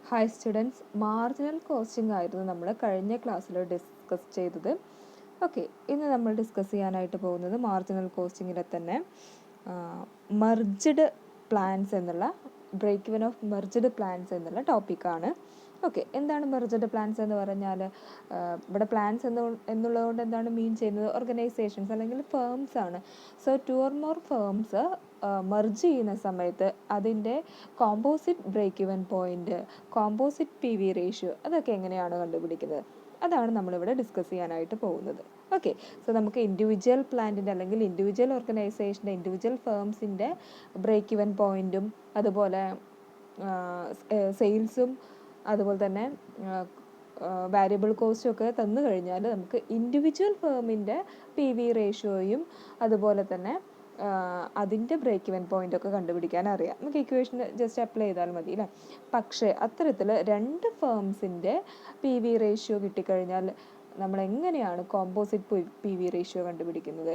Hi students, marginal costing ആയിരുന്നു നമ്മൾ കഴിഞ്ഞ ക്ലാസ്സിൽ ഡിസ്കസ് ചെയ്തത്. ഓക്കെ, ഇന്ന് നമ്മൾ ഡിസ്കസ് ചെയ്യാനായിട്ട് പോകുന്നത് മാർജിനൽ കോസ്റ്റിങ്ങിലെ തന്നെ മെർജ്ഡ് പ്ലാൻസ് എന്നുള്ള break even of merged plants എന്നുള്ള ടോപ്പിക്കാണ്. ഓക്കെ, എന്താണ് മെർജ്ഡ് പ്ലാൻസ് എന്ന് പറഞ്ഞാൽ, ഇവിടെ പ്ലാൻസ് എന്നുള്ളതുകൊണ്ട് എന്താണ് മീൻ ചെയ്യുന്നത്? ഓർഗനൈസേഷൻസ് അല്ലെങ്കിൽ ഫേംസ് ആണ്. So 2 or more firms merge ചെയ്യുന്ന സമയത്ത് അതിൻ്റെ composite break even point, composite P V ratio, അതൊക്കെ എങ്ങനെയാണ് കണ്ടുപിടിക്കുന്നത്? അതാണ് നമ്മളിവിടെ ഡിസ്കസ് ചെയ്യാനായിട്ട് പോകുന്നത്. ഓക്കെ, സോ നമുക്ക് ഇൻഡിവിജ്വൽ പ്ലാന്റിൻ്റെ അല്ലെങ്കിൽ ഇൻഡിവിജ്വൽ ഓർഗനൈസേഷൻ്റെ, ഇൻഡിവിജ്വൽ ഫേംസിൻ്റെ ബ്രേക്ക് ഇവൻ പോയിന്റും അതുപോലെ സെയിൽസും അതുപോലെ തന്നെ വാരിയബിൾ കോസ്റ്റും ഒക്കെ തന്നു കഴിഞ്ഞാൽ നമുക്ക് ഇൻഡിവിജ്വൽ ഫേമിൻ്റെ പി വി റേഷ്യോയും അതുപോലെ തന്നെ അതിൻ്റെ ബ്രേക്ക് ഇവൻ പോയിന്റ് ഒക്കെ കണ്ടുപിടിക്കാൻ അറിയാം. നമുക്ക് ഇക്വേഷൻ ജസ്റ്റ് അപ്ലൈ ചെയ്താൽ മതി അല്ലേ. പക്ഷേ അത്തരത്തിൽ 2 ഫേംസിൻ്റെ പി വി റേഷ്യോ കിട്ടിക്കഴിഞ്ഞാൽ നമ്മൾ എങ്ങനെയാണ് കോമ്പോസിറ്റ് പി വി റേഷ്യോ കണ്ടുപിടിക്കുന്നത്,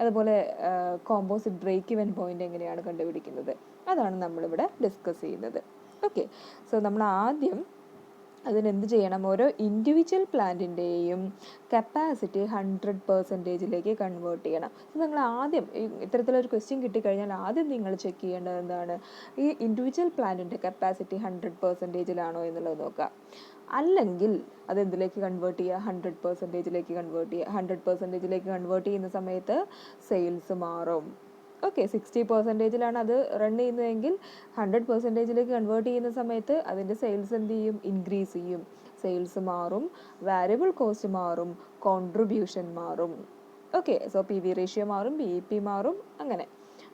അതുപോലെ കോമ്പോസിറ്റ് ബ്രേക്ക് ഇവൻ പോയിന്റ് എങ്ങനെയാണ് കണ്ടുപിടിക്കുന്നത്, അതാണ് നമ്മളിവിടെ ഡിസ്കസ് ചെയ്യുന്നത്. ഓക്കെ, സോ നമ്മൾ ആദ്യം അതിനെന്ത് ചെയ്യണം? ഓരോ ഇൻഡിവിജ്വൽ പ്ലാന്റിൻ്റെയും കപ്പാസിറ്റി 100% കൺവേർട്ട് ചെയ്യണം. നിങ്ങൾ ആദ്യം ഇത്തരത്തിലൊരു ക്വസ്റ്റ്യൻ കിട്ടിക്കഴിഞ്ഞാൽ ആദ്യം നിങ്ങൾ ചെക്ക് ചെയ്യേണ്ടത് എന്താണ്? ഈ ഇൻഡിവിജ്വൽ പ്ലാന്റിൻ്റെ കപ്പാസിറ്റി 100%ആണോ എന്നുള്ളത് നോക്കുക. അല്ലെങ്കിൽ അതെന്തിലേക്ക് കൺവേർട്ട് ചെയ്യുക? 100%ലേക്ക് കൺവേർട്ട് ചെയ്യുക. 100%ലേക്ക് കൺവേർട്ട് ചെയ്യുന്ന സമയത്ത് സെയിൽസ് മാറും. ഓക്കെ, 60%ലാണ് അത് റൺ ചെയ്യുന്നതെങ്കിൽ 100%ലേക്ക് കൺവേർട്ട് ചെയ്യുന്ന സമയത്ത് അതിൻ്റെ സെയിൽസ് എന്ത് ചെയ്യും? ഇൻക്രീസ് ചെയ്യും. സെയിൽസ് മാറും, വാരിയബിൾ കോസ്റ്റ് മാറും, കോൺട്രിബ്യൂഷൻ മാറും. Okay, so P V ratio മാറും, ബി ഇ പി മാറും, അങ്ങനെ.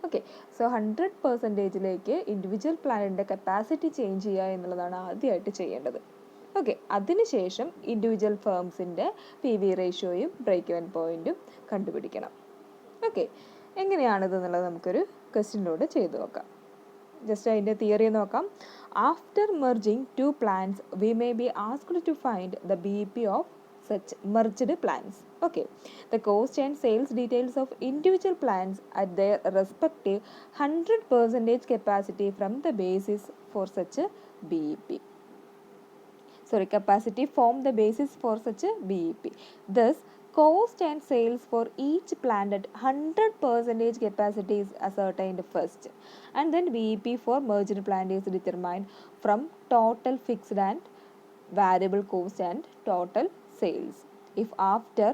ഓക്കെ, സോ 100%ലേക്ക് ഇൻഡിവിജ്വൽ പ്ലാനിൻ്റെ കപ്പാസിറ്റി ചേഞ്ച് ചെയ്യുക എന്നുള്ളതാണ് ആദ്യമായിട്ട് ചെയ്യേണ്ടത്. ഓക്കെ, അതിനുശേഷം ഇൻഡിവിജ്വൽ ഫേംസിൻ്റെ പി വി റേഷ്യോയും ബ്രേക്ക് ഇവൻ പോയിന്റും കണ്ടുപിടിക്കണം. ഓക്കെ, എങ്ങനെയാണിത് എന്നുള്ളത് നമുക്കൊരു ക്വസ്റ്റ്യനിലൂടെ ചെയ്തു നോക്കാം. ജസ്റ്റ് അതിൻ്റെ തിയറി നോക്കാം. After merging 2 plants, we may be asked to find the BEP of such merged plants. Okay, the cost and sales details of individual plants at their respective 100% capacity from the basis for such a BEP. Capacity form the basis for such a BEP. Thus, cost and sales for each plant at 100% capacity is ascertained first, and then BEP for merged plant is determined from total fixed and variable cost and total sales. If after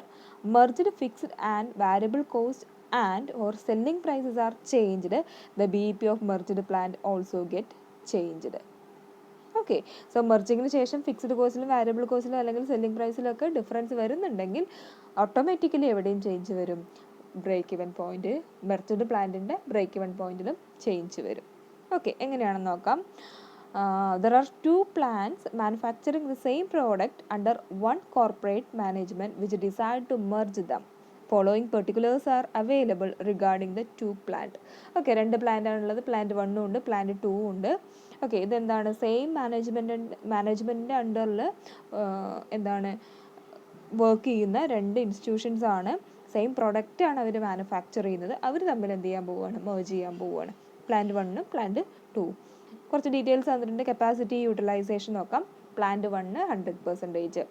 merged fixed and variable cost and or selling prices are changed, the BEP of merged plant also get changed. Okay, so മെർജിങ്ങിന് ശേഷം fixed കോസ്റ്റിലും വാരിയബിൾ കോസ്റ്റിലും അല്ലെങ്കിൽ selling പ്രൈസിലൊക്കെ difference വരുന്നുണ്ടെങ്കിൽ automatically എവിടെയും change വരും? ബ്രേക്ക് ഇവൻ പോയിന്റ്, മെർജ്ഡ് പ്ലാന്റിൻ്റെ ബ്രേക്ക് ഇവൻ പോയിന്റിലും ചേഞ്ച് വരും. ഓക്കെ, എങ്ങനെയാണെന്ന് നോക്കാം. There are 2 plants manufacturing the same product under one corporate management which decide to merge them. Following particulars are available regarding the 2 plant. Okay, 2 plant ആണുള്ളത്. Plant 1 ഉണ്ട്, plant 2 ഉണ്ട്. Okay, ഇതെന്താണ്? Same മാനേജ്മെൻറ്റിൻ്റെ അണ്ടറിൽ എന്താണ് work ചെയ്യുന്ന 2 institutions ആണ്. Same product ആണ് അവർ manufacture ചെയ്യുന്നത്. അവർ തമ്മിൽ എന്ത് ചെയ്യാൻ പോവുകയാണ്? മെർജ് ചെയ്യാൻ പോവുകയാണ്. Plant 1 plant 2. കുറച്ച് ഡീറ്റെയിൽസ് തന്നിട്ടുണ്ട്. കപ്പാസിറ്റി യൂട്ടിലൈസേഷൻ നോക്കാം. പ്ലാന്റ് 1 100%,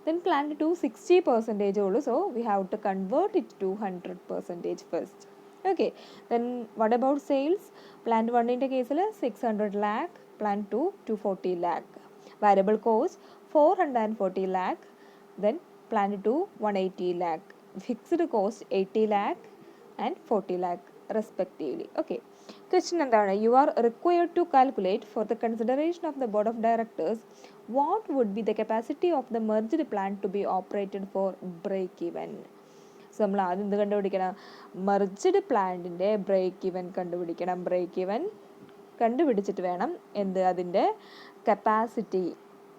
then plant 2 60% ഉള്ളൂ. So we have to convert it to 100% first. Okay, then what about sales? Plant 1ൻ്റെ കേസിൽ 600 lakh, plant 2 240 lakh. Variable cost 440 lakh, then plant 2 180 lakh. Fixed cost 80 lakh and 40 lakh respectively. Okay, question എന്താണ്? You are required to calculate for the consideration of the board of directors what would be the capacity of the merged plant to be operated for break even. So നമ്മൾ ആദ്യം എന്ത് കണ്ടുപിടിക്കണം? Merged പ്ലാന്റിൻ്റെ break ഇവൻ കണ്ടുപിടിക്കണം. Break even കണ്ടുപിടിച്ചിട്ട് വേണം എന്ത്? അതിൻ്റെ കപ്പാസിറ്റി,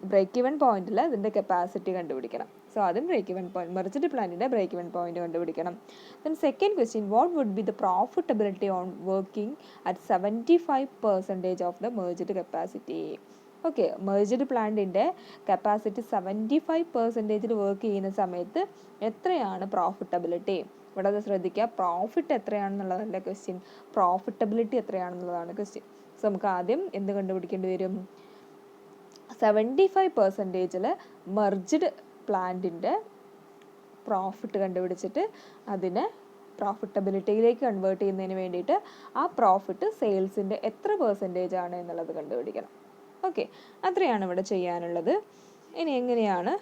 ബ്രേക്ക് ഇവൻ പോയിന്റിൽ അതിൻ്റെ കപ്പാസിറ്റി കണ്ടുപിടിക്കണം. സോ ആദ്യം ബ്രേക്ക് ഇവൻ പോയിന്റ്, മെർജ്ഡ് പ്ലാന്റിൻ്റെ ബ്രേക്ക് ഇവൻ പോയിന്റ് കണ്ടുപിടിക്കണം. Then second question, what would be the profitability on working at 75% of the merged capacity. Okay, merged പ്ലാന്റിൻ്റെ കപ്പാസിറ്റി 75% വർക്ക് ചെയ്യുന്ന സമയത്ത് എത്രയാണ് പ്രോഫിറ്റബിലിറ്റി? ഇവിടെ അത് ശ്രദ്ധിക്കുക, പ്രോഫിറ്റ് എത്രയാണെന്നുള്ളതല്ല ക്വസ്റ്റ്യൻ, പ്രോഫിറ്റബിലിറ്റി എത്രയാണെന്നുള്ളതാണ് ക്വസ്റ്റ്യൻ. സോ നമുക്ക് ആദ്യം എന്ത് കണ്ടുപിടിക്കേണ്ടി വരും? 75%-ൽ മെർജ്ഡ് പ്ലാന്റിൻ്റെ പ്രോഫിറ്റ് കണ്ടുപിടിച്ചിട്ട് അതിനെ പ്രോഫിറ്റബിലിറ്റിയിലേക്ക് കൺവേർട്ട് ചെയ്യുന്നതിന് വേണ്ടിയിട്ട് ആ പ്രോഫിറ്റ് സെയിൽസിൻ്റെ എത്ര പെർസെൻറ്റേജ് ആണ് എന്നുള്ളത് കണ്ടുപിടിക്കണം. ഓക്കെ, അത്രയാണ് ഇവിടെ ചെയ്യാനുള്ളത്. ഇനി എങ്ങനെയാണ്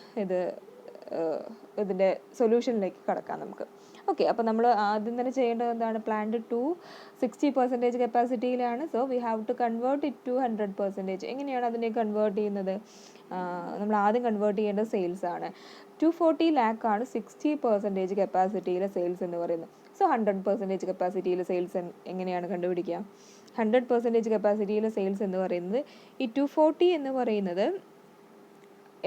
ഇതിൻ്റെ സൊല്യൂഷനിലേക്ക് കടക്കാം നമുക്ക്. ഓക്കെ, അപ്പോൾ നമ്മൾ ആദ്യം തന്നെ ചെയ്യേണ്ടത് എന്താണ്? പ്ലാന്റ് 60% കപ്പാസിറ്റിയിലാണ്. So we have to convert it to 100%. എങ്ങനെയാണ് അതിനെ കൺവേർട്ട് ചെയ്യുന്നത്? നമ്മൾ ആദ്യം കൺവേർട്ട് ചെയ്യേണ്ടത് സെയിൽസ് ആണ്. 240 lakh ആണ് 60% കപ്പാസിറ്റിയിലെ സെയിൽസ് എന്ന് പറയുന്നത്. സോ 100% കപ്പാസിറ്റിയിലെ സെയിൽസ് എങ്ങനെയാണ് കണ്ടുപിടിക്കുക? 100% കപ്പാസിറ്റിയിലെ സെയിൽസ് എന്ന് പറയുന്നത് ഈ 240 എന്ന് പറയുന്നത്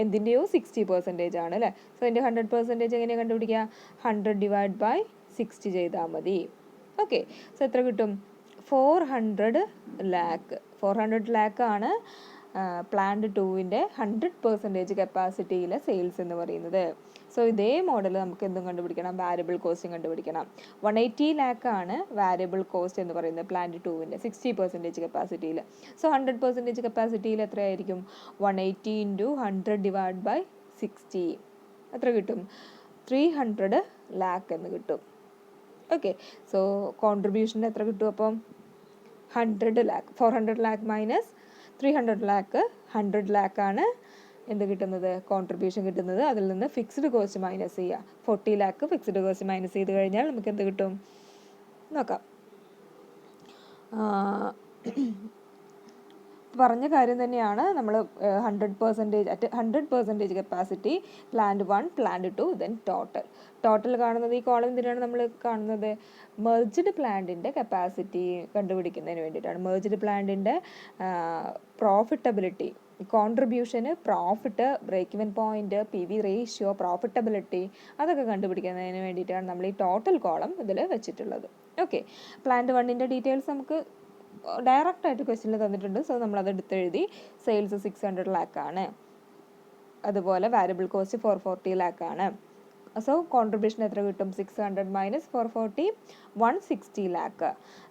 എന്തിൻ്റെയോ 60% ആണ് അല്ലേ? സോ അതിൻ്റെ 100% എങ്ങനെയാണ് കണ്ടുപിടിക്കുക? 100/60 ചെയ്താൽ മതി. ഓക്കെ, സോ എത്ര കിട്ടും? 400 lakh. 400 lakh ആണ് പ്ലാന്റ് 2വിൻ്റെ 100% കപ്പാസിറ്റിയിലെ സെയിൽസ് എന്ന് പറയുന്നത്. സോ ഇതേ മോഡൽ നമുക്ക് എന്തും കണ്ടുപിടിക്കണം? വാരിയബിൾ കോസ്റ്റും കണ്ടുപിടിക്കണം. 180 lakh ആണ് വാരിയബിൾ കോസ്റ്റ് എന്ന് പറയുന്നത് പ്ലാന്റ് 2വിൻ്റെ 60% കപ്പാസിറ്റിയിൽ. സോ 100% കപ്പാസിറ്റിയിൽ എത്രയായിരിക്കും? 180 × 100/60 എത്ര കിട്ടും? 300 lakh എന്ന് കിട്ടും. ഓക്കെ, സോ കോൺട്രിബ്യൂഷൻ എത്ര കിട്ടും അപ്പം? 100 lakh. 400 lakh minus 300 lakh, 100 lakh ആണ് എന്ത് കിട്ടുന്നത്? കോൺട്രിബ്യൂഷൻ കിട്ടുന്നത്. അതിൽ നിന്ന് ഫിക്സ്ഡ് കോസ്റ്റ് മൈനസ് ചെയ്യുക. 40 lakh ഫിക്സ്ഡ് കോസ്റ്റ് മൈനസ് ചെയ്ത് കഴിഞ്ഞാൽ നമുക്ക് എന്ത് കിട്ടും നോക്കാം. പറഞ്ഞ കാര്യം തന്നെയാണ്. നമ്മൾ 100% capacity plant 1, plant 2, then total കാണുന്നത് ഈ കോളം എന്തിനാണ് നമ്മൾ കാണുന്നത്? മെർജ്ഡ് പ്ലാന്റിൻ്റെ കപ്പാസിറ്റി കണ്ടുപിടിക്കുന്നതിന് വേണ്ടിയിട്ടാണ്. മെർജ്ഡ് പ്ലാന്റിൻ്റെ പ്രോഫിറ്റബിലിറ്റി, കോൺട്രിബ്യൂഷന്, profit, break even point, PV ratio, profitability അതൊക്കെ കണ്ടുപിടിക്കുന്നതിന് വേണ്ടിയിട്ടാണ് നമ്മൾ ഈ ടോട്ടൽ കോളം ഇതിൽ വെച്ചിട്ടുള്ളത്. ഓക്കെ, പ്ലാന്റ് 1ൻ്റെ ഡീറ്റെയിൽസ് നമുക്ക് ഡയറക്റ്റായിട്ട് ക്വസ്റ്റ്യനിൽ തന്നിട്ടുണ്ട്. സോ നമ്മളത് എടുത്തെഴുതി. സെയിൽസ് 600 lakh ആണ്. അതുപോലെ വാരിയബിൾ കോസ്റ്റ് 440 lakh ആണ്. സോ കോൺട്രിബ്യൂഷൻ എത്ര കിട്ടും? 600 - 440 160 lakh.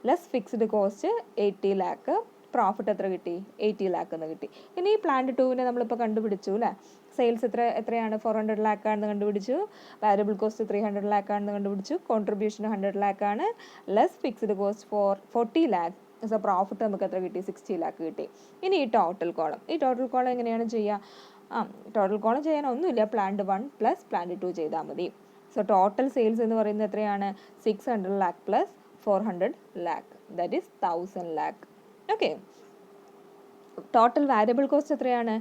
Less fixed cost 80 lakh. Profit എത്ര കിട്ടി? 80 lakh എന്ന് കിട്ടി. ഇനി ഈ പ്ലാന്റ് 2വിനെ നമ്മളിപ്പോൾ കണ്ടുപിടിച്ചു അല്ലേ? സെയിൽസ് എത്രയാണ്? 400 lakh ആണെന്ന് കണ്ടുപിടിച്ചു. വാരിയബിൾ കോസ്റ്റ് 300 lakh ആണെന്ന് കണ്ടുപിടിച്ചു. കോൺട്രിബ്യൂഷൻ 100 lakh ആണ്. Less fixed cost 40 lakh. So profit നമുക്ക് എത്ര കിട്ടി? 60 lakh കിട്ടി. ഇനി ഈ ടോട്ടൽ കോളം എങ്ങനെയാണ് ചെയ്യുക? ടോട്ടൽ കോളം ചെയ്യാൻ ഒന്നുമില്ല. പ്ലാന്റ് 1 പ്ലസ് പ്ലാന്റ് 2 ചെയ്താൽ മതി. സോ ടോട്ടൽ സെയിൽസ് എന്ന് പറയുന്നത് എത്രയാണ്? 600 lakh plus 400 lakh, that is 1000 lakh. Okay, total variable cost എത്രയാണ്?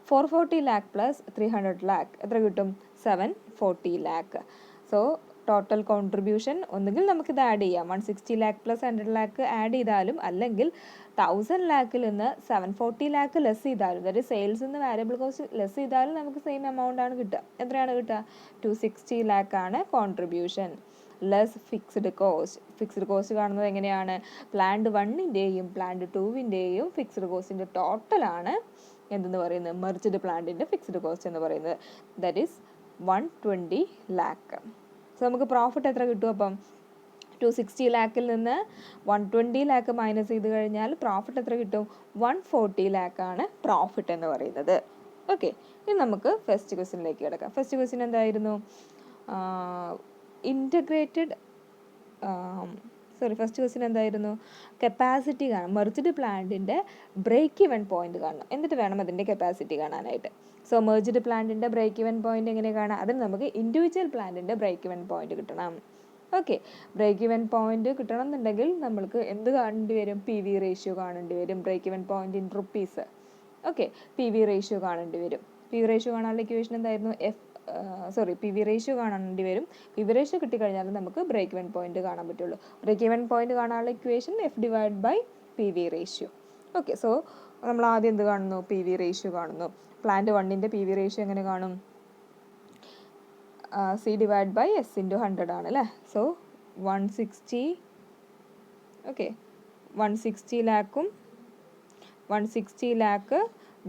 440 lakh പ്ലസ് 300 lakh എത്ര കിട്ടും? 740 lakh. സോ ടോട്ടൽ കോൺട്രിബ്യൂഷൻ ഒന്നുകിൽ നമുക്കിത് ആഡ് ചെയ്യാം. 160 lakh പ്ലസ് 100 lakh ആഡ് ചെയ്താലും, അല്ലെങ്കിൽ 1000 lakh നിന്ന് 740 lakh ലെസ് ചെയ്താലും, അതായത് സെയിൽസ് നിന്ന് വാരിയബിൾ കോസ്റ്റ് ലെസ് ചെയ്താലും നമുക്ക് സെയിം എമൗണ്ട് ആണ് കിട്ടുക. എത്രയാണ് കിട്ടുക? 260 lakh ആണ് കോൺട്രിബ്യൂഷൻ. ലെസ് ഫിക്സ്ഡ് കോസ്റ്റ് കാണുന്നത് എങ്ങനെയാണ്? പ്ലാന്റ് 1ൻ്റെയും പ്ലാന്റ് 2വിൻ്റെയും ഫിക്സ്ഡ് കോസ്റ്റിൻ്റെ ടോട്ടലാണ് എന്തെന്ന് പറയുന്നത്? മെർജ്ഡ് പ്ലാന്റിൻ്റെ ഫിക്സ്ഡ് കോസ്റ്റ് എന്ന് പറയുന്നത്. That is 120 lakh. സോ നമുക്ക് പ്രോഫിറ്റ് എത്ര കിട്ടും അപ്പം? 260 lakh നിന്ന് 120 lakh മൈനസ് ചെയ്ത് കഴിഞ്ഞാൽ പ്രോഫിറ്റ് എത്ര കിട്ടും? 140 lakh ആണ് പ്രോഫിറ്റ് എന്ന് പറയുന്നത്. ഓക്കെ, ഇനി നമുക്ക് ഫസ്റ്റ് ക്വസ്റ്റ്യനിലേക്ക് കിടക്കാം. ഫസ്റ്റ് ക്വസ്റ്റ്യൻ എന്തായിരുന്നു? ഫസ്റ്റ് ക്വസ്റ്റ്യൻ എന്തായിരുന്നു? കപ്പാസിറ്റി കാണാം. മെർജ്ഡ് പ്ലാന്റിൻ്റെ ബ്രേക്ക് ഇവൻ പോയിന്റ് കാണണം. എന്നിട്ട് വേണം അതിൻ്റെ കപ്പാസിറ്റി കാണാനായിട്ട്. സോ മെർജ്ഡ് പ്ലാന്റിൻ്റെ ബ്രേക്ക് ഇവൻ പോയിന്റ് എങ്ങനെ കാണാം? അതിന് നമുക്ക് ഇൻഡിവിജ്വൽ പ്ലാന്റിൻ്റെ ബ്രേക്ക് ഇവൻ പോയിന്റ് കിട്ടണം. ഓക്കെ, ബ്രേക്ക് ഇവൻ പോയിന്റ് കിട്ടണം എന്നുണ്ടെങ്കിൽ നമ്മൾക്ക് എന്ത് കാണേണ്ടി വരും? PV റേഷ്യോ കാണേണ്ടി വരും. Break even point in rupees. Okay, PV ratio കാണേണ്ടി വരും. PV റേഷ്യോ കാണാനുള്ള ഇക്വേഷൻ എന്തായിരുന്നു? PV റേഷ്യോ കാണേണ്ടി വരും. PV റേഷ്യോ കിട്ടിക്കഴിഞ്ഞാൽ നമുക്ക് ബ്രേക്ക് ഇവൻ പോയിന്റ് കാണാൻ പറ്റുള്ളൂ. ബ്രേക്ക് ഇവൻ പോയിന്റ് കാണാനുള്ള equation F/PV ratio. Okay, so നമ്മൾ ആദ്യം എന്ത് കാണുന്നു? PV റേഷ്യോ കാണുന്നു. പ്ലാന്റ് 1ൻ്റെ PV റേഷ്യോ എങ്ങനെ കാണും? C/S/100 ആണ് അല്ലേ? സോ 160 lakhും 160 lakh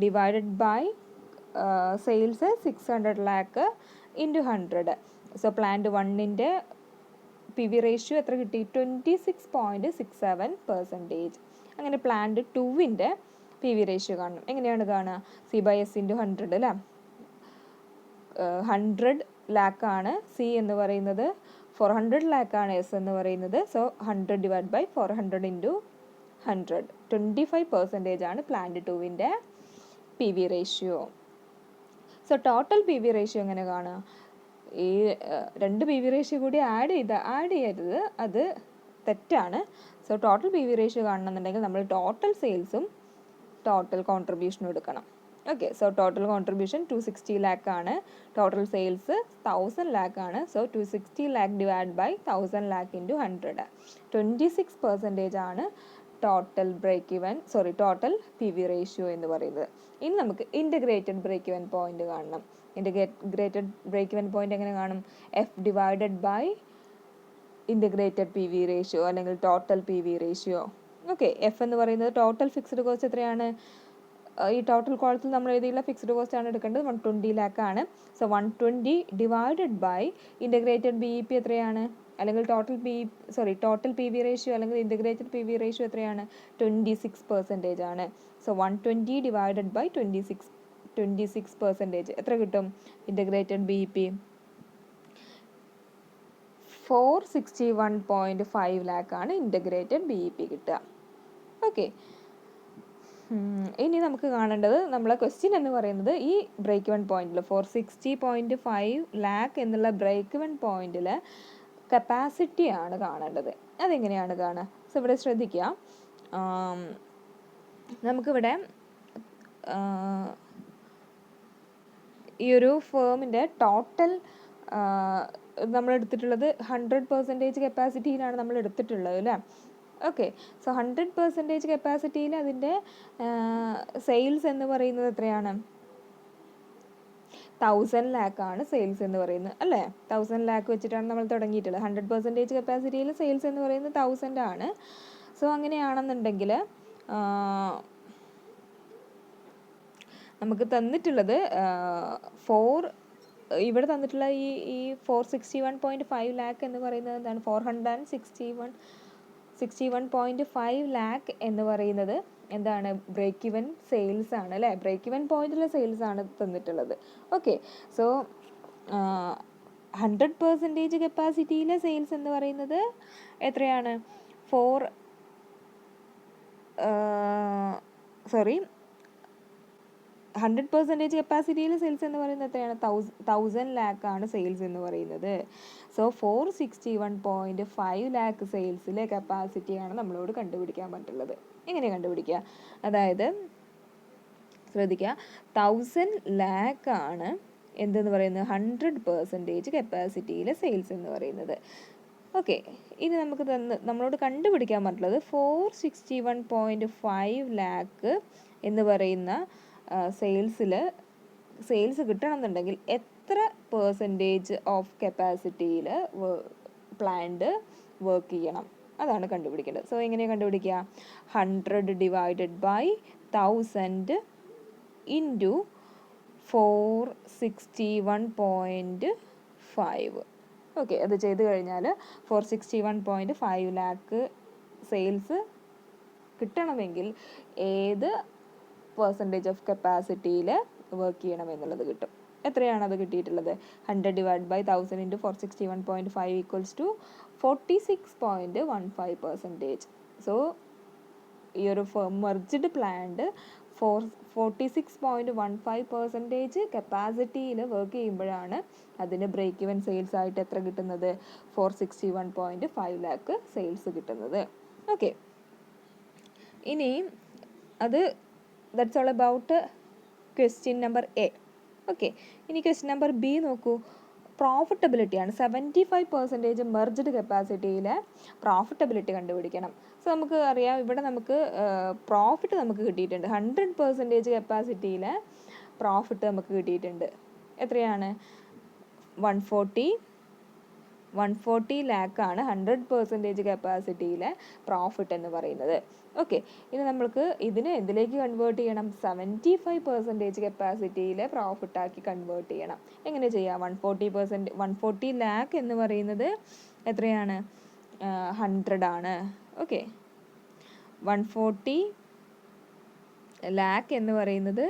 divided by sales 600 lakh into 100. So plant 1ൻ്റെ PV റേഷ്യോ എത്ര കിട്ടി? 26.67%. അങ്ങനെ പ്ലാന്റ് 2വിൻ്റെ പി വി റേഷ്യോ കാണണം. എങ്ങനെയാണ് കാണുക? സി ബൈ എസ് ഇൻറ്റു 100 അല്ലേ. 100 ലാക്കാണ് സി എന്ന് പറയുന്നത്, 400 ലാക്കാണ് എസ് എന്ന് പറയുന്നത്. സോ 100 ഡിവൈഡ് ബൈ 400 ഇൻറ്റു 100, 25% ആണ് പ്ലാന്റ് 2വിൻ്റെ P V ratio. So total P V ratio എങ്ങനെ കാണുക? ഈ രണ്ട് പി വി റേഷ്യോ കൂടി ആഡ് ചെയ്യരുത്, അത് തെറ്റാണ്. So total P V ratio കാണണമെന്നുണ്ടെങ്കിൽ നമ്മൾ ടോട്ടൽ സെയിൽസും ടോട്ടൽ കോൺട്രിബ്യൂഷനും എടുക്കണം. Okay, so total contribution 260 lakh ആണ്, ടോട്ടൽ സെയിൽസ് 1000 ലാക്ക് ആണ്. So 260 lakh divide by 1000 lakh into 100, 26% ആണ് total total P V ratio എന്ന് പറയുന്നത്. ഇനി നമുക്ക് ഇൻ്റഗ്രേറ്റഡ് ബ്രേക്ക് ഇവൻ പോയിന്റ് കാണണം. ഇൻ്റഗ്രേറ്റഡ് ബ്രേക്ക് ഇവൻ പോയിന്റ് എങ്ങനെ കാണും? F divided by integrated P V ratio അല്ലെങ്കിൽ total P V ratio. Okay, F എന്ന് പറയുന്നത് ടോട്ടൽ ഫിക്സ്ഡ് കോസ്റ്റ് എത്രയാണ്? ഈ ടോട്ടൽ കോളത്തിൽ നമ്മൾ എഴുതിയുള്ള ഫിക്സ്ഡ് കോസ്റ്റ് ആണ് എടുക്കേണ്ടത്, 120 ലാക്ക് ആണ്. So 120 divided by integrated B E P എത്രയാണ്? അല്ലെങ്കിൽ ടോട്ടൽ പി വി റേഷ്യോ അല്ലെങ്കിൽ ഇൻ്റഗ്രേറ്റഡ് പി വി റേഷ്യോ എത്രയാണ്? 26% ആണ്. സോ 120 ഡിവൈഡഡ് ബൈ 26% എത്ര കിട്ടും? ഇൻ്റഗ്രേറ്റഡ് ബി ഇ പി 461.5 ലാക്കാണ് ഇൻ്റഗ്രേറ്റഡ് ബി ഇ പി കിട്ടുക. ഓക്കെ, ഇനി നമുക്ക് കാണേണ്ടത് നമ്മളെ ക്വസ്റ്റ്യൻ എന്ന് പറയുന്നത് ഈ ബ്രേക്ക് ഇവൻ പോയിന്റിൽ 460.5 ലാക്ക് എന്നുള്ള ബ്രേക്ക് ഇവൻ പോയിന്റിൽ കപ്പാസിറ്റി ആണ് കാണേണ്ടത്. അതെങ്ങനെയാണ് കാണുക? സോ ഇവിടെ ശ്രദ്ധിക്കുക, നമുക്കിവിടെ ഈ ഒരു ഫേമിൻ്റെ ടോട്ടൽ നമ്മൾ എടുത്തിട്ടുള്ളത് 100% കപ്പാസിറ്റിയിലാണ് നമ്മൾ എടുത്തിട്ടുള്ളത് അല്ലേ. ഓക്കെ, സോ 100% കപ്പാസിറ്റിയിൽ അതിൻ്റെ സെയിൽസ് എന്ന് പറയുന്നത് എത്രയാണ്? 1000 ലാക്കാണ് സെയിൽസ് എന്ന് പറയുന്നത് അല്ലേ. 1000 ലാക്ക് വെച്ചിട്ടാണ് നമ്മൾ തുടങ്ങിയിട്ടുള്ളത്. 100% കപ്പാസിറ്റിയിൽ സെയിൽസ് എന്ന് പറയുന്നത് 1000 ആണ്. സോ അങ്ങനെയാണെന്നുണ്ടെങ്കിൽ നമുക്ക് തന്നിട്ടുള്ളത് ഇവിടെ തന്നിട്ടുള്ള ഈ 461.5 ലാക്ക് എന്ന് പറയുന്നത് എന്താണ്? 461.5 ലാക്ക് എന്ന് പറയുന്നത് എന്താണ്? ബ്രേക്ക് ഇവൻ സെയിൽസ് ആണ് അല്ലേ. ബ്രേക്ക് ഇവൻ പോയിന്റിലെ സെയിൽസ് ആണ് തന്നിട്ടുള്ളത്. ഓക്കെ, സോ 100% കപ്പാസിറ്റിയിലെ സെയിൽസ് എന്ന് പറയുന്നത് എത്രയാണ്? 100% കപ്പാസിറ്റിയിൽ സെയിൽസ് എന്ന് പറയുന്നത് എത്രയാണ്? 1000 ലാക്കാണ് സെയിൽസ് എന്ന് പറയുന്നത്. സോ 461.5 ലാക്ക് സെയിൽസിലെ കപ്പാസിറ്റിയാണ് നമ്മളോട് കണ്ടുപിടിക്കാൻ പറ്റുള്ളത്. എങ്ങനെ കണ്ടുപിടിക്കുക? അതായത് ശ്രദ്ധിക്കുക, 1000 ലാക്കാണ് എന്തെന്ന് പറയുന്നത്? 100% കപ്പാസിറ്റിയിലെ സെയിൽസ് എന്ന് പറയുന്നത്. ഓക്കെ, ഇനി നമുക്ക് നമ്മളോട് കണ്ടുപിടിക്കാൻ പറ്റുള്ളത് 461.5 ലാക്ക് എന്ന് പറയുന്ന സെയിൽസ് കിട്ടണമെന്നുണ്ടെങ്കിൽ എത്ര പെർസെൻറ്റേജ് ഓഫ് കപ്പാസിറ്റിയിൽ പ്ലാന്റ് വർക്ക് ചെയ്യണം, അതാണ് കണ്ടുപിടിക്കേണ്ടത്. സോ എങ്ങനെയാണ് കണ്ടുപിടിക്കുക? 100 ഡിവൈഡഡ് ബൈ 1000 ഇൻറ്റു 461.5. ഓക്കെ, അത് ചെയ്ത് കഴിഞ്ഞാൽ 461.5 ലാക്ക് സെയിൽസ് കിട്ടണമെങ്കിൽ ഏത് പെർസെൻറ്റേജ് ഓഫ് കപ്പാസിറ്റിയിൽ വർക്ക് ചെയ്യണം എന്നുള്ളത് കിട്ടും. എത്രയാണ് അത് കിട്ടിയിട്ടുള്ളത്? 100 divide by 1000 into 461.5 equals to 46.15%. So ഈ ഒരു മെർജ്ഡ് പ്ലാന്റ് 46.15% കപ്പാസിറ്റിയിൽ വർക്ക് ചെയ്യുമ്പോഴാണ് അതിന് ബ്രേക്ക് ഇവൻ സെയിൽസ് ആയിട്ട് എത്ര കിട്ടുന്നത്? 461.5 ലാക്ക് സെയിൽസ് കിട്ടുന്നത്. ഓക്കെ, ഇനി that's all about question number A. Okay, ഇനി ക്വസ്റ്റ്യൻ നമ്പർ ബി നോക്കൂ. പ്രോഫിറ്റബിലിറ്റിയാണ്. 75% മെർജ്ഡ് കപ്പാസിറ്റിയിലെ പ്രോഫിറ്റബിലിറ്റി കണ്ടുപിടിക്കണം. സോ നമുക്ക് അറിയാം, ഇവിടെ നമുക്ക് പ്രോഫിറ്റ് നമുക്ക് കിട്ടിയിട്ടുണ്ട്. 100% കപ്പാസിറ്റിയിലെ പ്രോഫിറ്റ് നമുക്ക് കിട്ടിയിട്ടുണ്ട്. എത്രയാണ്? 140 ലാക്കാണ് 100% കപ്പാസിറ്റിയിലെ പ്രോഫിറ്റ് എന്ന് പറയുന്നത്. ഓക്കെ, ഇനി നമ്മൾക്ക് ഇതിനെ എന്തിലേക്ക് കൺവേർട്ട് ചെയ്യണം? 75% കപ്പാസിറ്റിയിലെ പ്രോഫിറ്റാക്കി കൺവേർട്ട് ചെയ്യണം. എങ്ങനെ ചെയ്യാം? 140 ലാക്ക് എന്ന് പറയുന്നത് എത്രയാണ്? 100 ആണ്. ഓക്കെ, 140 ലാക്ക് എന്ന് പറയുന്നത്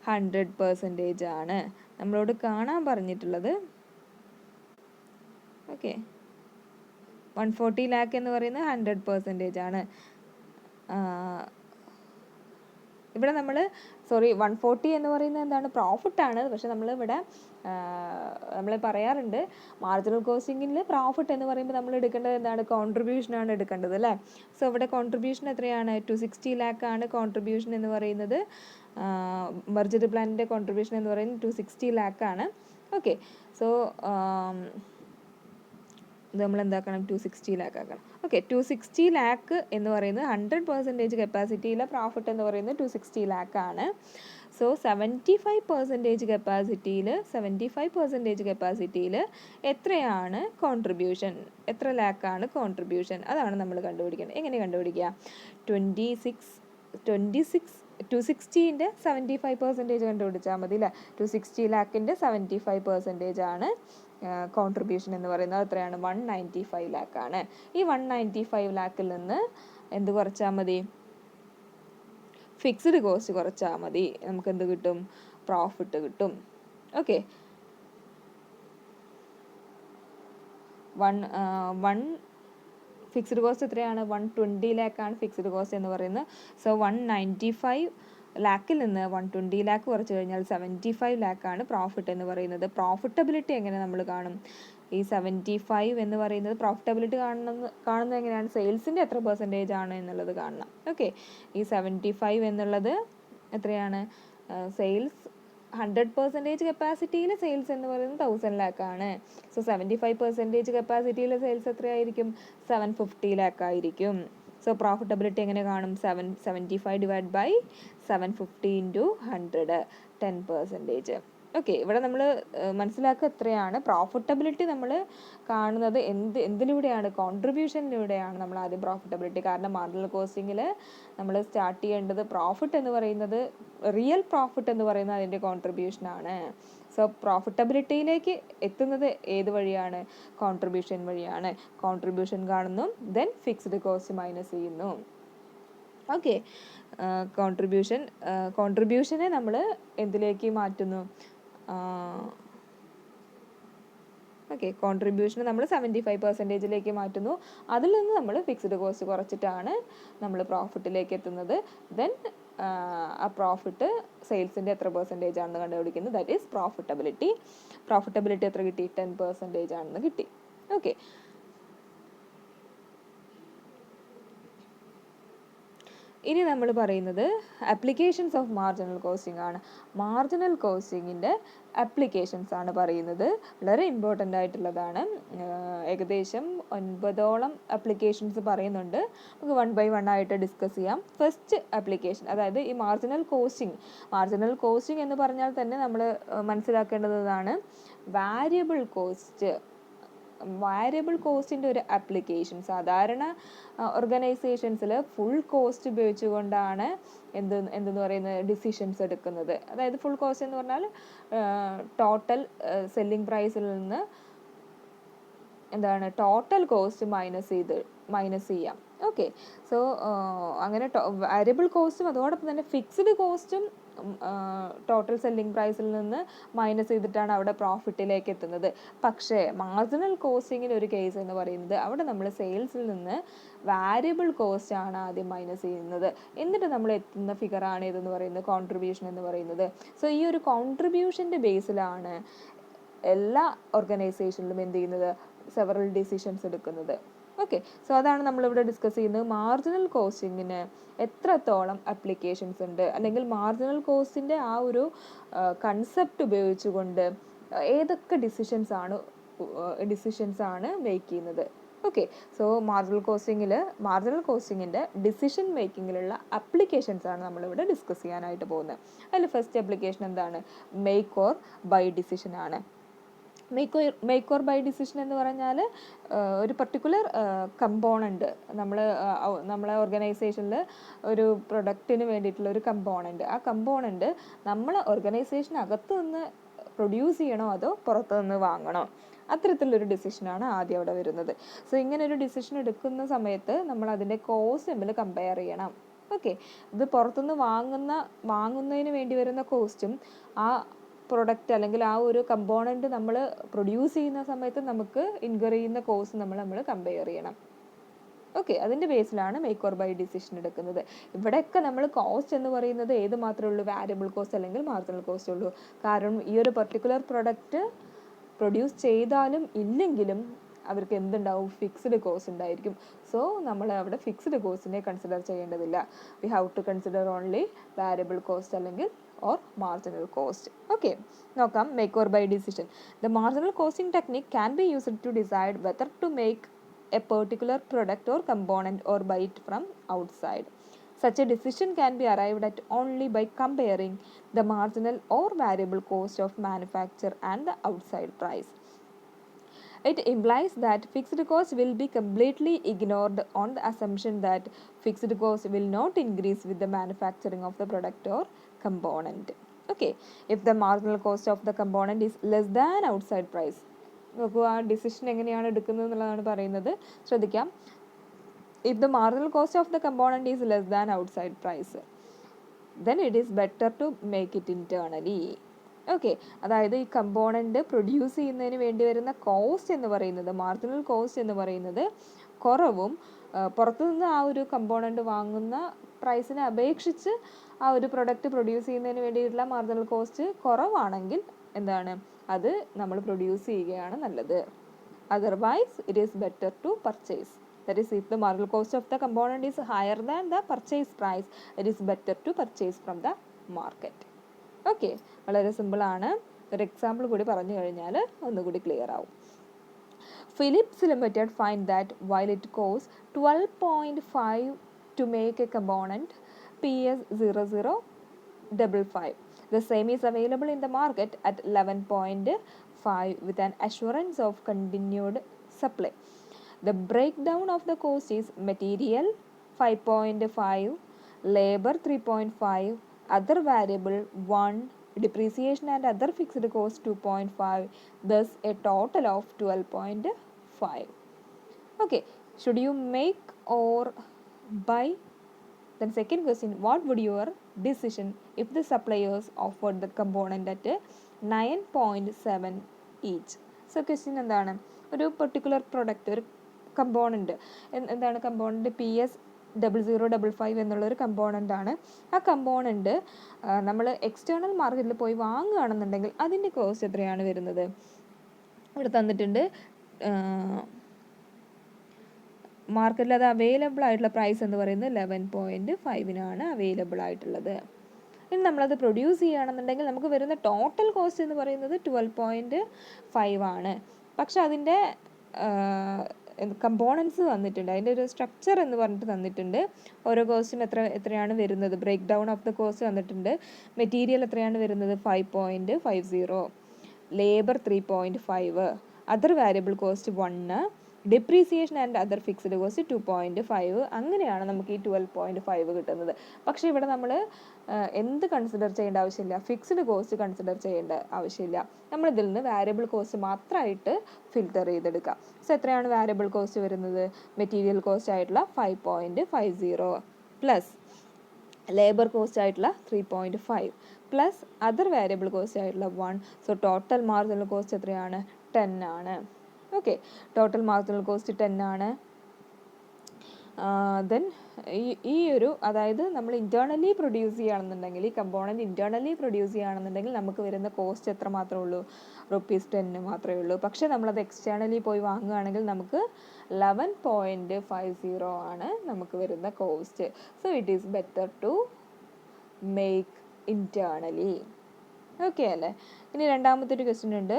100% ആണ് നമ്മളോട് കാണാൻ പറഞ്ഞിട്ടുള്ളത്. ഓക്കെ, 140 ലാക്ക് എന്ന് പറയുന്നത് 100% ആണ്. ഇവിടെ നമ്മൾ 140 എന്ന് പറയുന്നത് എന്താണ്, പ്രോഫിറ്റാണ്. പക്ഷെ നമ്മളിവിടെ നമ്മൾ പറയാറുണ്ട് മാർജിനൽ കോസ്റ്റിങ്ങിൽ പ്രോഫിറ്റ് എന്ന് പറയുമ്പോൾ നമ്മൾ എടുക്കേണ്ടത് എന്താണ്, കോൺട്രിബ്യൂഷനാണ് എടുക്കേണ്ടത് അല്ലേ. സോ ഇവിടെ കോൺട്രിബ്യൂഷൻ എത്രയാണ്, 260 ലാക്ക് ആണ് കോൺട്രിബ്യൂഷൻ എന്ന് പറയുന്നത്. മെർജഡ് പ്ലാനിൻ്റെ കോൺട്രിബ്യൂഷൻ എന്ന് പറയുന്നത് 260 ലാക്ക് ആണ്. ഓക്കെ, സോ ഇത് നമ്മൾ എന്താക്കണം, 260 ലാക്ക് ആക്കണം. ഓക്കെ, 260 ലാക്ക് എന്ന് പറയുന്നത് 100% കപ്പാസിറ്റിയിലെ പ്രോഫിറ്റ് എന്ന് പറയുന്നത് 260 ലാക്ക് ആണ്. സോ 75% കപ്പാസിറ്റിയിൽ എത്രയാണ് കോൺട്രിബ്യൂഷൻ, എത്ര ലാക്കാണ് കോൺട്രിബ്യൂഷൻ, അതാണ് നമ്മൾ കണ്ടുപിടിക്കേണ്ടത്. എങ്ങനെ കണ്ടുപിടിക്കുക, 260ൻ്റെ 75% കണ്ടുപിടിച്ചാൽ മതി അല്ലേ. 260 ലാക്കിൻ്റെ 75% ആണ് കോൺട്രിബ്യൂഷൻ എന്ന് പറയുന്നത്. എത്രയാണ്, 195 ലാക്കാണ്. ഈ 195 ലാക്കിൽ നിന്ന് എന്ത് കുറച്ചാൽ മതി, ഫിക്സ്ഡ് കോസ്റ്റ് കുറച്ചാൽ മതി. നമുക്ക് എന്ത് കിട്ടും, പ്രോഫിറ്റ് കിട്ടും. ഓക്കെ, ഫിക്സ്ഡ് കോസ്റ്റ് എത്രയാണ്, 120 ലാക്കാണ് ഫിക്സ്ഡ് കോസ്റ്റ് എന്ന് പറയുന്നത്. സോ 195 ലാക്കിൽ നിന്ന് 120 ലാക്ക് കുറച്ച് കഴിഞ്ഞാൽ 75 ലാക്കാണ് പ്രോഫിറ്റ് എന്ന് പറയുന്നത്. പ്രോഫിറ്റബിലിറ്റി എങ്ങനെ നമ്മൾ കാണും, ഈ 75 എന്ന് പറയുന്നത് പ്രോഫിറ്റബിലിറ്റി കാണുന്നത് എങ്ങനെയാണ്, സെയിൽസിൻ്റെ എത്ര പെർസെൻറ്റേജ് ആണ് എന്നുള്ളത് കാണണം. ഓക്കെ, ഈ 75 എന്നുള്ളത് എത്രയാണ്, സെയിൽസ് 100% കപ്പാസിറ്റിയിലെ സെയിൽസ് എന്ന് പറയുന്നത് 1000 ലാക്കാണ്. സോ 75% കപ്പാസിറ്റിയിലെ സെയിൽസ് എത്രയായിരിക്കും, 750 ലാക്കായിരിക്കും. സോ പ്രോഫിറ്റബിലിറ്റി എങ്ങനെ കാണും, 75 ഡിവൈഡ് ബൈ 750 ഇൻറ്റു 100, 10%. ഓക്കെ, ഇവിടെ നമ്മൾ മനസ്സിലാക്കുക എത്രയാണ് പ്രോഫിറ്റബിലിറ്റി നമ്മൾ കാണുന്നത് എന്തിലൂടെയാണ്, കോൺട്രിബ്യൂഷനിലൂടെയാണ് നമ്മൾ ആദ്യം പ്രോഫിറ്റബിലിറ്റി. കാരണം മാർജിനൽ കോസ്റ്റിങ്ങിൽ നമ്മൾ സ്റ്റാർട്ട് ചെയ്യേണ്ടത് പ്രോഫിറ്റ് എന്ന് പറയുന്നത്, റിയൽ പ്രോഫിറ്റ് എന്ന് പറയുന്നത് അതിൻ്റെ കോൺട്രിബ്യൂഷനാണ്. സോ പ്രോഫിറ്റബിലിറ്റിയിലേക്ക് എത്തുന്നത് ഏത് വഴിയാണ്, കോൺട്രിബ്യൂഷൻ വഴിയാണ്. കോൺട്രിബ്യൂഷൻ കാണുന്നു, ദെൻ ഫിക്സ്ഡ് കോസ്റ്റ് മൈനസ് ചെയ്യുന്നു. ഓക്കെ, കോൺട്രിബ്യൂഷനെ നമ്മൾ എന്തിലേക്ക് മാറ്റുന്നു, ഓക്കെ, കോൺട്രിബ്യൂഷന് നമ്മൾ 75%ലേക്ക് മാറ്റുന്നു. അതിൽ നിന്ന് നമ്മൾ ഫിക്സ്ഡ് കോസ്റ്റ് കുറച്ചിട്ടാണ് നമ്മൾ പ്രോഫിറ്റിലേക്ക് എത്തുന്നത്. ദെൻ ആ പ്രോഫിറ്റ് സെയിൽസിൻ്റെ എത്ര പെർസെൻറ്റേജ് ആണെന്ന് കണ്ടുപിടിക്കുന്നത്, ദാറ്റ് ഈസ് പ്രോഫിറ്റബിലിറ്റി. പ്രോഫിറ്റബിലിറ്റി എത്ര കിട്ടി, 10% ആണെന്ന് കിട്ടി. ഓക്കെ, ഇനി നമ്മൾ പറയുന്നത് അപ്ലിക്കേഷൻസ് ഓഫ് മാർജിനൽ കോസ്റ്റിംഗ് ആണ്. മാർജിനൽ കോസ്റ്റിങ്ങിൻ്റെ അപ്ലിക്കേഷൻസ് ആണ് പറയുന്നത്. വളരെ ഇമ്പോർട്ടൻ്റ് ആയിട്ടുള്ളതാണ്. ഏകദേശം 9ഓളം അപ്ലിക്കേഷൻസ് പറയുന്നുണ്ട്. നമുക്ക് 1 by 1 ആയിട്ട് ഡിസ്കസ് ചെയ്യാം. ഫസ്റ്റ് അപ്ലിക്കേഷൻ, അതായത് ഈ മാർജിനൽ കോസ്റ്റിംഗ് എന്ന് പറഞ്ഞാൽ തന്നെ നമ്മൾ മനസ്സിലാക്കേണ്ടതാണ് വാരിയബിൾ കോസ്റ്റിൻ്റെ ഒരു അപ്ലിക്കേഷൻ. സാധാരണ ഓർഗനൈസേഷൻസിൽ ഫുൾ കോസ്റ്റ് ഉപയോഗിച്ചുകൊണ്ടാണ് എന്തെന്ന് പറയുന്നത്, ഡിസിഷൻസ് എടുക്കുന്നത്. അതായത് ഫുൾ കോസ്റ്റ് എന്ന് പറഞ്ഞാൽ ടോട്ടൽ സെല്ലിംഗ് പ്രൈസിൽ നിന്ന് എന്താണ്, ടോട്ടൽ കോസ്റ്റ് മൈനസ് ചെയ്യാം. ഓക്കെ, സോ അങ്ങനെ വാരിയബിൾ കോസ്റ്റും അതോടൊപ്പം തന്നെ ഫിക്സ്ഡ് കോസ്റ്റും ടോട്ടൽ സെല്ലിംഗ് പ്രൈസിൽ നിന്ന് മൈനസ് ചെയ്തിട്ടാണ് അവിടെ പ്രോഫിറ്റിലേക്ക് എത്തുന്നത്. പക്ഷേ മാർജിനൽ കോസ്റ്റിങ്ങിൻ്റെ ഒരു കേസ് എന്ന് പറയുന്നത്, അവിടെ നമ്മൾ സെയിൽസിൽ നിന്ന് വാരിയബിൾ കോസ്റ്റ് ആണ് ആദ്യം മൈനസ് ചെയ്യുന്നത്. എന്നിട്ട് നമ്മൾ എത്തുന്ന ഫിഗറാണ് ഇതെന്ന് പറയുന്നത്, കോൺട്രിബ്യൂഷൻ എന്ന് പറയുന്നത്. സോ ഈ ഒരു കോൺട്രിബ്യൂഷൻ്റെ ബേസിലാണ് എല്ലാ ഓർഗനൈസേഷനിലും എന്ത് ചെയ്യുന്നത്, സെവറൽ ഡിസിഷൻസ് എടുക്കുന്നത്. ഓക്കെ, സോ അതാണ് നമ്മളിവിടെ ഡിസ്കസ് ചെയ്യുന്നത്. മാർജിനൽ കോസ്റ്റിങ്ങിന് എത്രത്തോളം അപ്ലിക്കേഷൻസ് ഉണ്ട്, അല്ലെങ്കിൽ മാർജിനൽ കോസ്റ്റിൻ്റെ ആ ഒരു കൺസെപ്റ്റ് ഉപയോഗിച്ചുകൊണ്ട് ഏതൊക്കെ ഡിസിഷൻസ് ആണ് മേക്ക് ചെയ്യുന്നത്. ഓക്കെ, സോ മാർജിനൽ കോസ്റ്റിങ്ങിൻ്റെ ഡിസിഷൻ മേക്കിങ്ങിലുള്ള അപ്ലിക്കേഷൻസ് ആണ് നമ്മളിവിടെ ഡിസ്കസ് ചെയ്യാനായിട്ട് പോകുന്നത്. അതിൽ ഫസ്റ്റ് അപ്ലിക്കേഷൻ എന്താണ്, മേക്ക് ഓർ ബൈ ഡിസിഷൻ ആണ്. മേക്ക് ഓർ ബൈ ഡിസിഷൻ എന്ന് പറഞ്ഞാൽ ഒരു പർട്ടിക്കുലർ കമ്പോണൻറ്റ്, നമ്മളെ ഓർഗനൈസേഷനിൽ ഒരു പ്രൊഡക്റ്റിന് വേണ്ടിയിട്ടുള്ള ഒരു കമ്പോണൻറ്റ്, ആ കമ്പോണൻറ്റ് നമ്മൾ ഓർഗനൈസേഷനകത്ത് നിന്ന് പ്രൊഡ്യൂസ് ചെയ്യണോ അതോ പുറത്തു നിന്ന് വാങ്ങണോ, അത്തരത്തിലുള്ളൊരു ഡിസിഷനാണ് ആദ്യം അവിടെ വരുന്നത്. സോ ഇങ്ങനെ ഒരു ഡിസിഷൻ എടുക്കുന്ന സമയത്ത് നമ്മൾ അതിൻ്റെ കോസ്റ്റ് തമ്മിൽ കമ്പയർ ചെയ്യണം. ഓക്കെ, ഇത് പുറത്തുനിന്ന് വാങ്ങുന്നതിന് വേണ്ടി വരുന്ന കോസ്റ്റും ആ പ്രൊഡക്റ്റ് അല്ലെങ്കിൽ ആ ഒരു കമ്പോണൻറ്റ് നമ്മൾ പ്രൊഡ്യൂസ് ചെയ്യുന്ന സമയത്ത് നമുക്ക് ഇൻകർ ചെയ്യുന്ന കോസ്റ്റ് നമ്മൾ കമ്പയർ ചെയ്യണം. ഓക്കെ, അതിൻ്റെ ബേസിലാണ് മേക്ക് ഓർ ബൈ ഡിസിഷൻ എടുക്കുന്നത്. ഇവിടെയൊക്കെ നമ്മൾ കോസ്റ്റ് എന്ന് പറയുന്നത് ഏത് മാത്രമേ ഉള്ളൂ? വാരിയബിൾ കോസ്റ്റ് അല്ലെങ്കിൽ മാർജിനൽ കോസ്റ്റ് ഉള്ളൂ. കാരണം ഈ ഒരു പർട്ടിക്കുലർ പ്രൊഡക്റ്റ് പ്രൊഡ്യൂസ് ചെയ്താലും ഇല്ലെങ്കിലും അവർക്ക് എന്തുണ്ടാവും? ഫിക്സ്ഡ് കോസ്റ്റ് ഉണ്ടായിരിക്കും. സോ നമ്മൾ അവിടെ ഫിക്സ്ഡ് കോസ്റ്റിനെ കൺസിഡർ ചെയ്യേണ്ടതില്ല. We have to consider only variable cost അല്ലെങ്കിൽ ഓർ മാർജിനൽ കോസ്റ്റ്. ഓക്കെ, നോക്കാം make or buy decision. The marginal costing technique can be used to decide whether to make a particular product or component or buy it from outside. Such a decision can be arrived at only by comparing the marginal or variable cost of manufacture and the outside price. It implies that fixed cost will be completely ignored on the assumption that fixed cost will not increase with the manufacturing of the product or component. Okay, if the marginal cost of the component is less than outside price, നോക്കൂ ആ decision എങ്ങനെയാണ് എടുക്കുന്നത് എന്നുള്ളതാണ് പറയുന്നത്. ശ്രദ്ധിക്കാം. If the marginal cost of the component is less than outside price, then it is better to make it internally. Okay, അതായത് ഈ component produce ചെയ്യുന്നതിന് വേണ്ടി വരുന്ന കോസ്റ്റ് എന്ന് പറയുന്നത്, മാർജിനൽ കോസ്റ്റ് എന്ന് പറയുന്നത് കുറവും പുറത്തുനിന്ന് ആ ഒരു കമ്പോണൻറ്റ് വാങ്ങുന്ന പ്രൈസിനെ അപേക്ഷിച്ച് ആ ഒരു പ്രൊഡക്റ്റ് പ്രൊഡ്യൂസ് ചെയ്യുന്നതിന് വേണ്ടിയിട്ടുള്ള മാർജിനൽ കോസ്റ്റ് കുറവാണെങ്കിൽ എന്താണ്, അത് നമ്മൾ പ്രൊഡ്യൂസ് ചെയ്യുകയാണ് നല്ലത്. Otherwise it is better to purchase. That is if the marginal cost of the component is higher than the purchase price, it is better to purchase from the market. Okay, വളരെ സിമ്പിളാണ്. ഒരു example കൂടി പറഞ്ഞു കഴിഞ്ഞാൽ ഒന്നുകൂടി clear ആവും. Philips Limited find that while it costs 12.5 to make a component PS0055, the same is available in the market at 11.5 with an assurance of continued supply. The breakdown of the cost is material 5.5, labor 3.5, other variable 1, depreciation and other fixed cost 2.5, thus a total of 12.5. Okay, should you make or buy? Then second question, what would your decision if the suppliers offered the component at 9.7 each? So question എന്താണ്, ഒരു particular product, ഒരു component, എന്താണ് component PS0055 എന്നുള്ളൊരു component ആണ്. ആ component നമ്മൾ external മാർക്കറ്റിൽ പോയി വാങ്ങുകയാണെന്നുണ്ടെങ്കിൽ അതിൻ്റെ കോസ്റ്റ് എത്രയാണ് വരുന്നത്? ഇവിടെ തന്നിട്ടുണ്ട്. മാർക്കറ്റിൽ അത് അവൈലബിൾ ആയിട്ടുള്ള പ്രൈസ് എന്ന് പറയുന്നത് 11.5 അവൈലബിൾ ആയിട്ടുള്ളത്. ഇനി നമ്മളത് പ്രൊഡ്യൂസ് ചെയ്യുകയാണെന്നുണ്ടെങ്കിൽ നമുക്ക് വരുന്ന ടോട്ടൽ കോസ്റ്റ് എന്ന് പറയുന്നത് 12.5 ആണ്. പക്ഷെ അതിൻ്റെ കമ്പോണൻസ് തന്നിട്ടുണ്ട്, അതിൻ്റെ ഒരു സ്ട്രക്ചർ എന്ന് പറഞ്ഞിട്ട് തന്നിട്ടുണ്ട്. ഓരോ കോസ്റ്റും എത്രയാണ് വരുന്നത്, break down of the cost തന്നിട്ടുണ്ട്. മെറ്റീരിയൽ എത്രയാണ് വരുന്നത്? 5.50, labour 3.5, other variable cost 1, depreciation and other fixed cost 2.5. അങ്ങനെയാണ് നമുക്ക് ഈ 12.5 കിട്ടുന്നത്. പക്ഷേ ഇവിടെ നമ്മൾ എന്ത് കൺസിഡർ ചെയ്യേണ്ട ആവശ്യമില്ല, ഫിക്സ്ഡ് കോസ്റ്റ് കൺസിഡർ ചെയ്യേണ്ട ആവശ്യമില്ല. നമ്മളിതിൽ നിന്ന് വാരിയബിൾ കോസ്റ്റ് മാത്രമായിട്ട് ഫിൽറ്റർ ചെയ്തെടുക്കാം. സോ എത്രയാണ് വാരിയബിൾ കോസ്റ്റ് വരുന്നത്? മെറ്റീരിയൽ കോസ്റ്റ് ആയിട്ടുള്ള 5.50 പ്ലസ് ലേബർ കോസ്റ്റ് ആയിട്ടുള്ള 3.5 പ്ലസ് അതർ വാരിയബിൾ കോസ്റ്റ് ആയിട്ടുള്ള 1. സോ ടോട്ടൽ മാർജിനൽ കോസ്റ്റ് എത്രയാണ്? 10 ആണ്. ഓക്കെ, ടോട്ടൽ മാർജിനൽ കോസ്റ്റ് 10 ആണ്. ദെൻ ഈ ഒരു, അതായത് നമ്മൾ ഇൻറ്റേർണലി പ്രൊഡ്യൂസ് ചെയ്യുകയാണെന്നുണ്ടെങ്കിൽ, ഈ കമ്പോണൻറ്റ് ഇൻറ്റേർണലി പ്രൊഡ്യൂസ് ചെയ്യുകയാണെന്നുണ്ടെങ്കിൽ നമുക്ക് വരുന്ന കോസ്റ്റ് എത്ര മാത്രമേ ഉള്ളൂ? ₹10 മാത്രമേ ഉള്ളൂ. പക്ഷേ നമ്മളത് എക്സ്റ്റേണലി പോയി വാങ്ങുകയാണെങ്കിൽ നമുക്ക് 11.50 ആണ് നമുക്ക് വരുന്ന cost. So it is better to make internally. Okay അല്ലേ? ഇനി രണ്ടാമത്തെ ഒരു ക്വസ്റ്റ്യൻ ഉണ്ട്.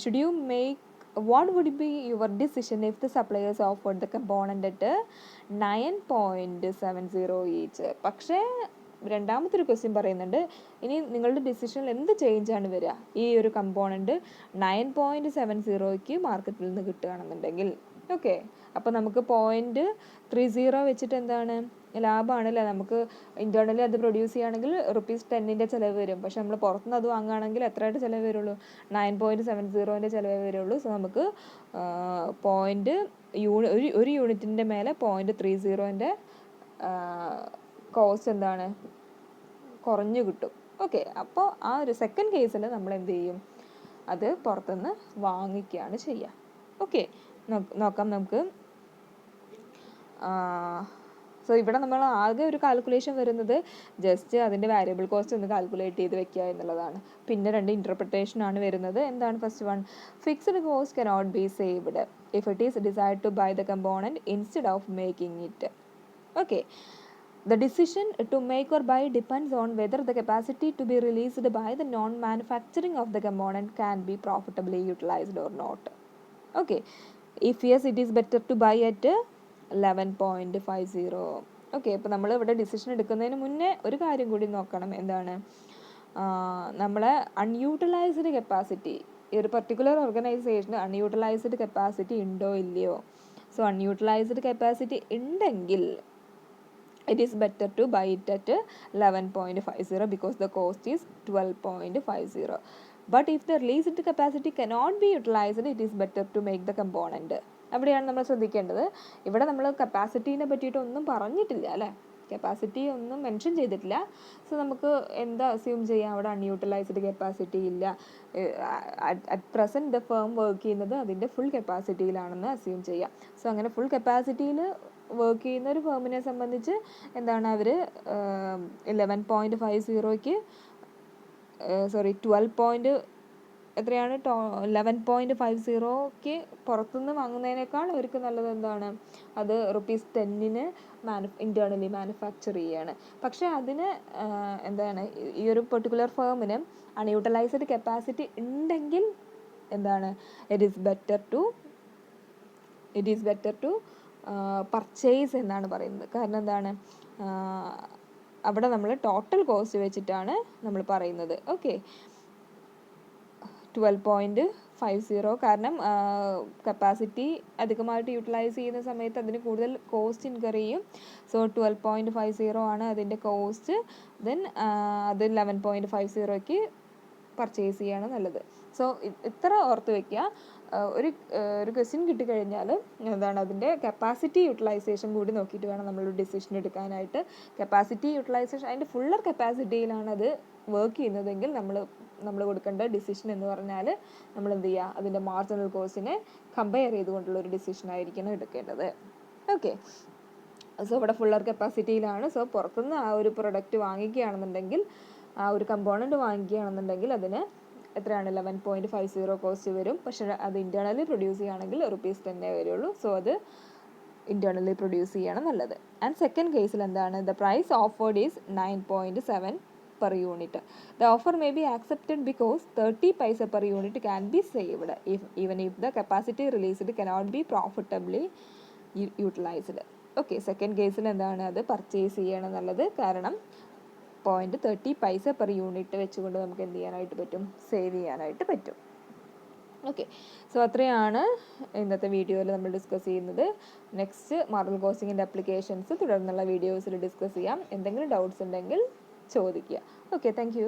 Should you make, what would be your decision if the suppliers offered the component at 9.70 each? പക്ഷേ രണ്ടാമത്തെ ഒരു ക്വസ്റ്റ്യൻ പറയുന്നുണ്ട്, ഇനി നിങ്ങളുടെ ഡിസിഷനിൽ എന്ത് ചേഞ്ച് ആണ് വരിക? ഈ ഒരു കമ്പോണൻറ്റ് 9.70 മാർക്കറ്റിൽ നിന്ന് കിട്ടുകയാണെന്നുണ്ടെങ്കിൽ. ഓക്കെ, അപ്പോൾ നമുക്ക് 0.30 വെച്ചിട്ട് എന്താണ് ലാഭമാണല്ലേ? നമുക്ക് ഇൻറ്റേർണലി അത് പ്രൊഡ്യൂസ് ചെയ്യുകയാണെങ്കിൽ ₹10 ചിലവ് വരും. പക്ഷെ നമ്മൾ പുറത്തുനിന്ന് അത് വാങ്ങുകയാണെങ്കിൽ എത്രയായിട്ട് ചിലവ് വരുള്ളൂ? 9.70 ചിലവ് വരുള്ളൂ. സോ നമുക്ക് ഒരു യൂണിറ്റിൻ്റെ മേലെ 0.30 കോസ്റ്റ് എന്താണ് കുറഞ്ഞു കിട്ടും. ഓക്കെ, അപ്പോൾ ആ ഒരു സെക്കൻഡ് കേസിൽ നമ്മൾ എന്ത് ചെയ്യും, അത് പുറത്തുനിന്ന് വാങ്ങിക്കുകയാണ് ചെയ്യുക. ഓക്കെ, നോക്കാം നമുക്ക്. സോ ഇവിടെ നമ്മൾ ആകെ ഒരു കാൽക്കുലേഷൻ വരുന്നത് ജസ്റ്റ് അതിൻ്റെ വാരിയബിൾ കോസ്റ്റ് ഒന്ന് കാൽക്കുലേറ്റ് ചെയ്ത് വെക്കുക എന്നുള്ളതാണ്. പിന്നെ 2 ഇൻ്റർപ്രിട്ടേഷനാണ് വരുന്നത്. എന്താണ് first one? Fixed cost cannot be saved if it is decide to buy the component instead of making it. Okay, the decision to make or buy depends on whether the capacity to be released by the non-manufacturing of the component can be profitably utilized or not. Okay, if yes, it is better to buy at 11.50. Okay, ഇപ്പോൾ നമ്മൾ ഇവിടെ decision എടുക്കുന്നതിന് മുന്നേ ഒരു കാര്യം കൂടി നോക്കണം. എന്താണ്, നമ്മളെ അൺയൂട്ടിലൈസ്ഡ് കപ്പാസിറ്റി, ഈ ഒരു പർട്ടിക്കുലർ ഓർഗനൈസേഷന് അൺയൂട്ടിലൈസ്ഡ് കപ്പാസിറ്റി ഉണ്ടോ ഇല്ലയോ. സോ അൺയൂട്ടിലൈസ്ഡ് കപ്പാസിറ്റി ഉണ്ടെങ്കിൽ it is better to buy it at 11.50 because the cost is 12.50. But if the released capacity cannot be utilized, it is better to make the component. അവിടെയാണ് നമ്മൾ ശ്രദ്ധിക്കേണ്ടത്. ഇവിടെ നമ്മൾ കപ്പാസിറ്റീനെ പറ്റിയിട്ട് ഒന്നും പറഞ്ഞിട്ടില്ല അല്ലേ, കപ്പാസിറ്റി ഒന്നും മെൻഷൻ ചെയ്തിട്ടില്ല. സോ നമുക്ക് എന്താ അസ്യൂം ചെയ്യാം, അവിടെ അൺയൂട്ടിലൈസ്ഡ് കപ്പാസിറ്റി ഇല്ല. At present the firm work ചെയ്യുന്നത് അതിൻ്റെ ഫുൾ കപ്പാസിറ്റിയിലാണെന്ന് അസ്യൂം ചെയ്യാം. സോ അങ്ങനെ ഫുൾ കപ്പാസിറ്റിയിൽ വർക്ക് ചെയ്യുന്ന ഒരു ഫേമിനെ സംബന്ധിച്ച് എന്താണ്, അവർ 11.50ക്ക് 11.50ക്ക് പുറത്തുനിന്ന് വാങ്ങുന്നതിനേക്കാൾ അവർക്ക് നല്ലത് എന്താണ്, അത് ₹10 ഇൻറ്റേർണലി മാനുഫാക്ചർ ചെയ്യുകയാണ്. പക്ഷേ അതിന് എന്താണ്, ഈ ഒരു പെർട്ടിക്കുലർ ഫേമിന് അൺയൂട്ടിലൈസ്ഡ് കപ്പാസിറ്റി ഉണ്ടെങ്കിൽ എന്താണ്, it is better to purchase എന്നാണ് പറയുന്നത്. കാരണം എന്താണ്, അവിടെ നമ്മൾ ടോട്ടൽ കോസ്റ്റ് വെച്ചിട്ടാണ് നമ്മൾ പറയുന്നത്. ഓക്കെ, 12.50, കാരണം കപ്പാസിറ്റി അധികമായിട്ട് യൂട്ടിലൈസ് ചെയ്യുന്ന സമയത്ത് അതിന് കൂടുതൽ കോസ്റ്റ് ഇൻകർ ചെയ്യും. സോ 12.50 ആണ് അതിൻ്റെ കോസ്റ്റ്. ദെൻ അത് 11.50ക്ക് പർച്ചേസ് ചെയ്യാണ് നല്ലത്. സോ ഇത്ര ഓർത്ത് വയ്ക്കുക. ഒരു ക്വസ്റ്റ്യൻ കിട്ടിക്കഴിഞ്ഞാൽ എന്താണ്, അതിൻ്റെ കപ്പാസിറ്റി യൂട്ടിലൈസേഷൻ കൂടി നോക്കിയിട്ട് വേണം നമ്മൾ ഡിസിഷൻ എടുക്കാനായിട്ട്. കപ്പാസിറ്റി യൂട്ടിലൈസേഷൻ അതിൻ്റെ ഫുള്ളർ കപ്പാസിറ്റിയിലാണ് അത് വർക്ക് ചെയ്യുന്നതെങ്കിൽ നമ്മൾ കൊടുക്കേണ്ട ഡിസിഷൻ എന്ന് പറഞ്ഞാൽ നമ്മൾ എന്ത് ചെയ്യുക, അതിൻ്റെ മാർജിനൽ കോസ്റ്റിനെ കമ്പയർ ചെയ്തുകൊണ്ടുള്ളൊരു ഡിസിഷൻ ആയിരിക്കണം എടുക്കേണ്ടത്. ഓക്കെ, സോ ഇവിടെ ഫുള്ളർ കപ്പാസിറ്റിയിലാണ്. സോ പുറത്തുനിന്ന് ആ ഒരു പ്രൊഡക്റ്റ് വാങ്ങിക്കുകയാണെന്നുണ്ടെങ്കിൽ, ആ ഒരു കമ്പോണൻറ്റ് വാങ്ങിക്കുകയാണെന്നുണ്ടെങ്കിൽ അതിന് എത്രയാണ്, 11.50 കോസ്റ്റ് വരും. പക്ഷേ അത് ഇൻറ്റേർണലി പ്രൊഡ്യൂസ് ചെയ്യുകയാണെങ്കിൽ ₹10 വരുള്ളൂ. സോ അത് ഇൻറ്റേർണലി പ്രൊഡ്യൂസ് ചെയ്യണം നല്ലത്. ആൻഡ് സെക്കൻഡ് കേസിൽ എന്താണ്, the price offered is 9.7 per unit. The offer may be accepted because 30 paisa per unit can be saved even if the capacity released cannot be profitably utilized. Okay, second കേസിൽ എന്താണ്, അത് purchase ചെയ്യണം നല്ലത്. കാരണം 0.30 പൈസ per unit വെച്ചുകൊണ്ട് നമുക്ക് എന്ത് ചെയ്യാനായിട്ട് പറ്റും, സേവ് ചെയ്യാനായിട്ട് പറ്റും. ഓക്കെ, സോ അത്രയാണ് ഇന്നത്തെ വീഡിയോയിൽ നമ്മൾ ഡിസ്കസ് ചെയ്യുന്നത്. നെക്സ്റ്റ് മാർജിനൽ കോസ്റ്റിങ്ങിൻ്റെ അപ്ലിക്കേഷൻസ് തുടർന്നുള്ള വീഡിയോസിൽ ഡിസ്കസ് ചെയ്യാം. എന്തെങ്കിലും ഡൗട്ട്സ് ഉണ്ടെങ്കിൽ ചോദിക്കുക. Okay, thank you.